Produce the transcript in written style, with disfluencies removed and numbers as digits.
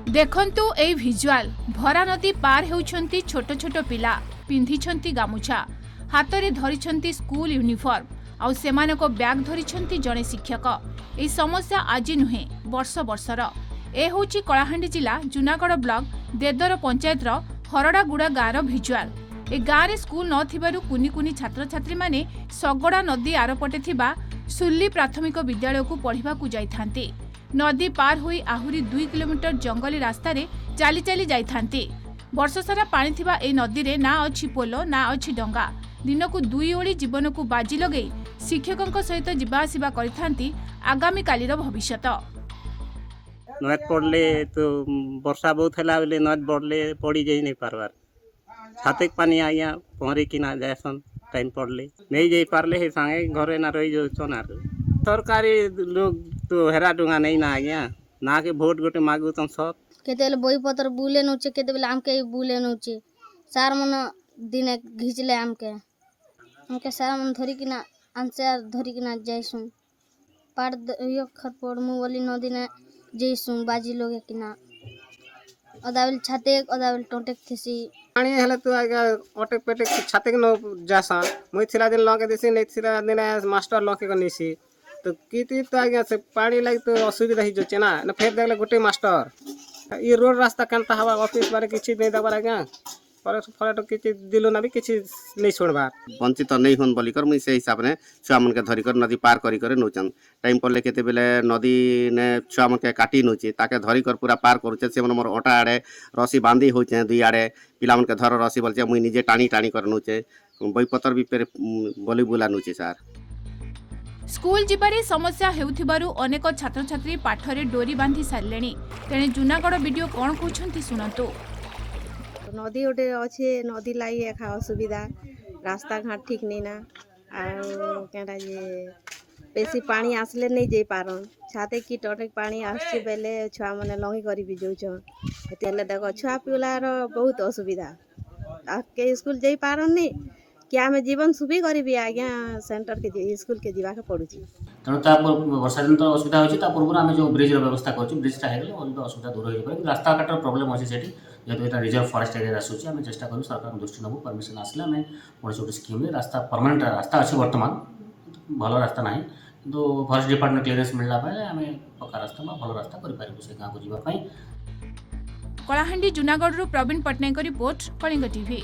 देखंतु एई भिजुआल भरा नदी पार हेउछंती छोट छोट पिला पिंधिछंती गामुछा हातरे धरिछंती स्कूल यूनिफॉर्म आउ सेमानको बैग धरिछंती जणे शिक्षक। एई समस्या आज नुहे वर्ष वर्षर। ए होउची कलाहांडी जिला जुनागढ़ ब्लॉक देदर पंचायतर हरडागुड़ा गाँर भिजुआल। ए गाँव स्कूल नथिबारु कुनी कुनी छात्र छात्री माने सगड़ा नदी आरपटे थिबा सुल्ली प्राथमिक विद्यालय को पढ़िबाकू जाइथांती। नदी पार होई आहुरी 2 किलोमीटर जंगली रास्ता रे चाली चाली जाइथांती। वर्ष सारा पानी थिबा ए नदी रे ना अछि पोलो ना अछि डंगा। दिनकू 2 ओली जीवन को बाजी लगे शिक्षकों सहित जीवा आसिबा करिथांती आगामी कालीर भविष्यत। नद पड़ले तो वर्षा बहुत है बोले नद बढ़ले पड़ी जाई नहीं पारबार छाते पानी आया पहरे कि ना जासन टाइम पड़ले नहीं जाई पारले हे संगे घरे ना रही जो चनार सरकारी लोग तो हेरा डुंगा नहीं ना आज्ञा ना के भोट गोटे मागू तम सब केते बही पत्र बुले नउचे केते बेले आमके बुले नउचे सार मन दिन घिचले आमके सार मन धरी किना आंसर धरी किना जाइसु पार यो खरपड़ मु बोली नदी ना जइसु बाजी लोगे किना अदावल छाते अदावल टोटेक थेसी पानी हेले तो आगे ओटे पेटे छाते के न जासा मुई थिला दिन लगे देसी नहीं थिला दिन मास्टर लके कनिसी तो किती तो आगे से पानी लाग तो असुविधा ही जोचे ना फेर देखले गोटे मास्टर ये रोड रास्ता केनता हवा ऑफिस बारे किछि नहीं दबार आगे फरेट किछि दिलो ना भी किछि नहीं छोड़बार वंचित नहीं होन बोलिकर मुई से हिसाब ने छुआ मन के धरिकर नदी पार करी करे नौचन टाइम पड़ले केते बेले नदी ने छुआ मन के काटी नौचे ताके धरिकर पूरा पार करूचे से मन मोर ओटा आड़े रसी बांधी होचे दुई आड़े पिला मन के धर रसी बोलचे मुई निजे टाणी टाणी कर नौचे बहीपत्र भी पेरे बोली बुला नौचे सार। स्कूल जिबारे समस्या हेउथिबारु अनेक छात्र छात्री पाठरे डोरी बांधी सारलेनी। तेणे जुनागढ़ वीडियो कोन कहउछंती सुनंतु। नदी गोटे अच्छे नदी लाई एखा असुविधा रास्ता घाट ठीक नहीं ना क्या जे बेसी पानी आसले नहीं जाई पारन छाते की टटेक पानी आसछि बेले छुआ माने लंगी करी भी जाउछन एतेले देखो छुआ पिलार बहुत असुविधा आके स्कूल जाई पारन नहीं क्या हमें जीवन सुबी करी भी आज्ञा सेंटर के स्कूल के जीवा के पड़ुछि तेणु वर्षा दिन तो असुविधा होची ता पूर्व आम जो ब्रिज व्यवस्था कर ब्रिजटा हो असुविधा दूर हो पारे रास्ता घाटर प्रोब्लेम अच्छे से जेहतु यहाँ रिजर्व फॉरेस्ट एरिया आसूँ आम चेष्टा करूँ सरकार दृष्टि नबू परमिशन आसले आम कौन गोटे स्कीम रास्ता परमानेंट रास्ता अच्छे बर्तमान भल रास्ता ना कि फॉरेस्ट डिपार्टमेंट क्लियरेंस मिलला आम पक्का रास्ता भल रास्ता करें से गाँव को जावाई। Kalahandi Junagarh Prabin Pattnaik report Kalinga TV.